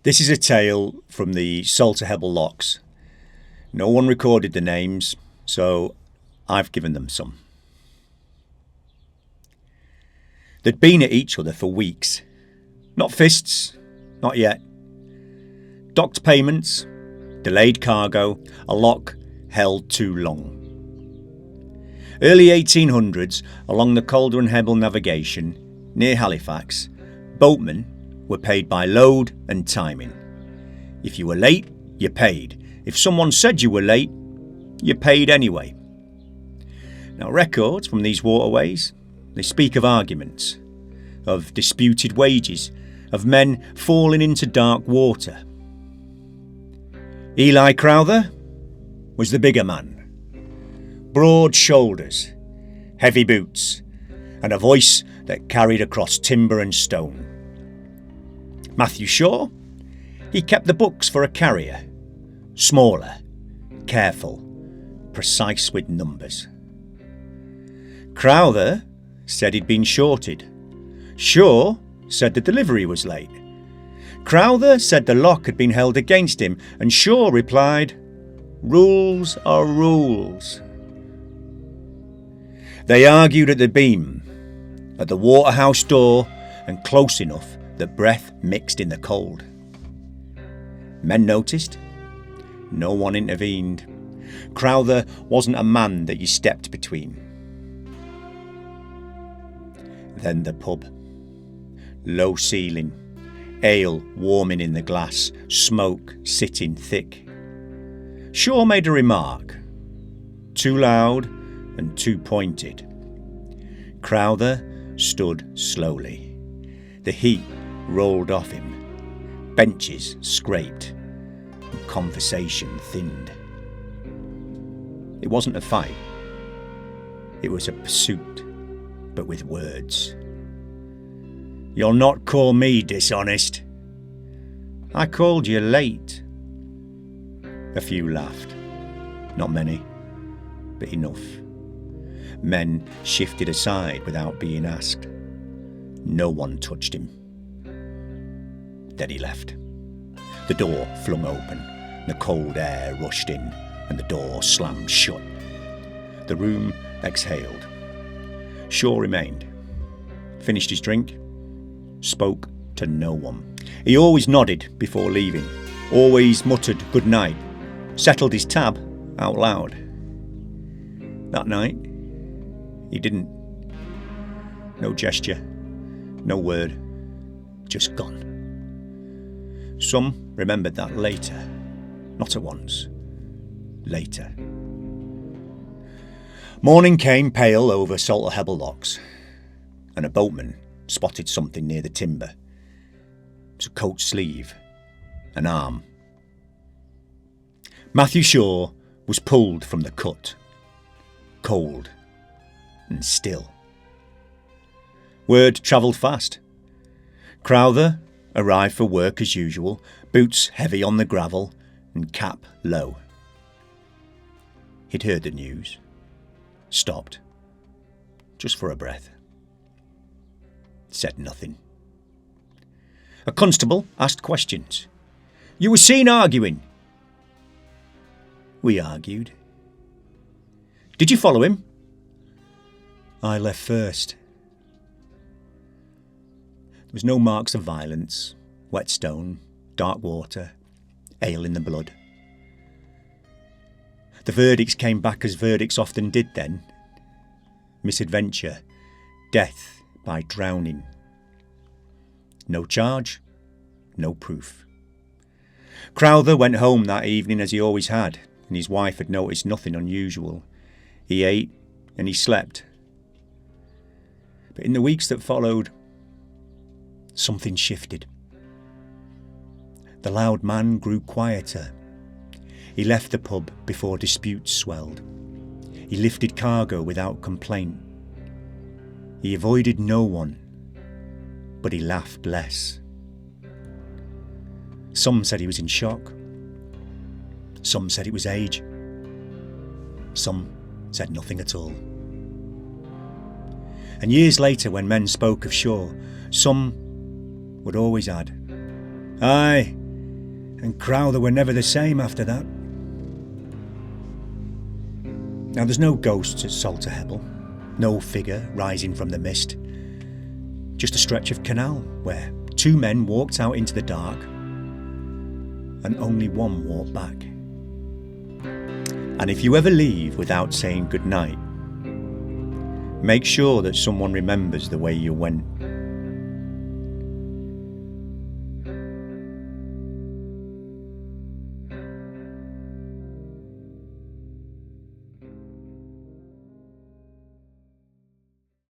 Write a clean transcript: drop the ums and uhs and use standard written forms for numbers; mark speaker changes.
Speaker 1: This is a tale from the Salterhebble Locks. No one recorded the names, so I've given them some. They'd been at each other for weeks. Not fists, not yet. Docked payments, delayed cargo, a lock held too long. Early 1800s, along the Calder and Hebble Navigation, near Halifax, boatmen were paid by load and timing. If you were late, you paid. If someone said you were late, you paid anyway. Now, records from these waterways, they speak of arguments, of disputed wages, of men falling into dark water. Eli Crowther was the bigger man. Broad shoulders, heavy boots, and a voice that carried across timber and stone. Matthew Shaw, he kept the books for a carrier. Smaller, careful, precise with numbers. Crowther said he'd been shorted. Shaw said the delivery was late. Crowther said the lock had been held against him, and Shaw replied, "Rules are rules." They argued at the beam, at the waterhouse door, and close enough that breath mixed in the cold. Men noticed. No one intervened. Crowther wasn't a man that you stepped between. Then the pub. Low ceiling, ale warming in the glass, smoke sitting thick. Shaw made a remark, too loud and too pointed. Crowther stood slowly. The heat rolled off him. Benches scraped. And conversation thinned. It wasn't a fight. It was a pursuit, but with words. "You'll not call me dishonest." "I called you late." A few laughed. Not many, but enough. Men shifted aside without being asked. No one touched him. Then he left. The door flung open, the cold air rushed in, and the door slammed shut. The room exhaled. Shaw remained, finished his drink, spoke to no one. He always nodded before leaving, always muttered good night, settled his tab out loud. That night, he didn't. No gesture, no word, just gone. Some remembered that later, not at once, later. Morning came pale over Salterhebble Locks, and a boatman spotted something near the timber. It was a coat sleeve, an arm. Matthew Shaw was pulled from the cut, cold and still. Word travelled fast. Crowther arrived for work as usual, boots heavy on the gravel and cap low. He'd heard the news, stopped, just for a breath. Said nothing. A constable asked questions. "You were seen arguing." "We argued." "Did you follow him?" "I left first." There was no marks of violence, whetstone, dark water, ale in the blood. The verdicts came back as verdicts often did then. Misadventure, death by drowning. No charge, no proof. Crowther went home that evening as he always had, and his wife had noticed nothing unusual. He ate and he slept. But in the weeks that followed, something shifted. The loud man grew quieter. He left the pub before disputes swelled. He lifted cargo without complaint. He avoided no one, but he laughed less. Some said he was in shock. Some said it was age. Some said nothing at all. And years later, when men spoke of Shaw, some would always add, "Aye,
Speaker 2: and Crowther were never the same after that. Now there's no ghosts at Salterhebble, no figure rising from the mist, just a stretch of canal where two men walked out into the dark and only one walked back. And if you ever leave without saying goodnight, make sure that someone remembers the way you went.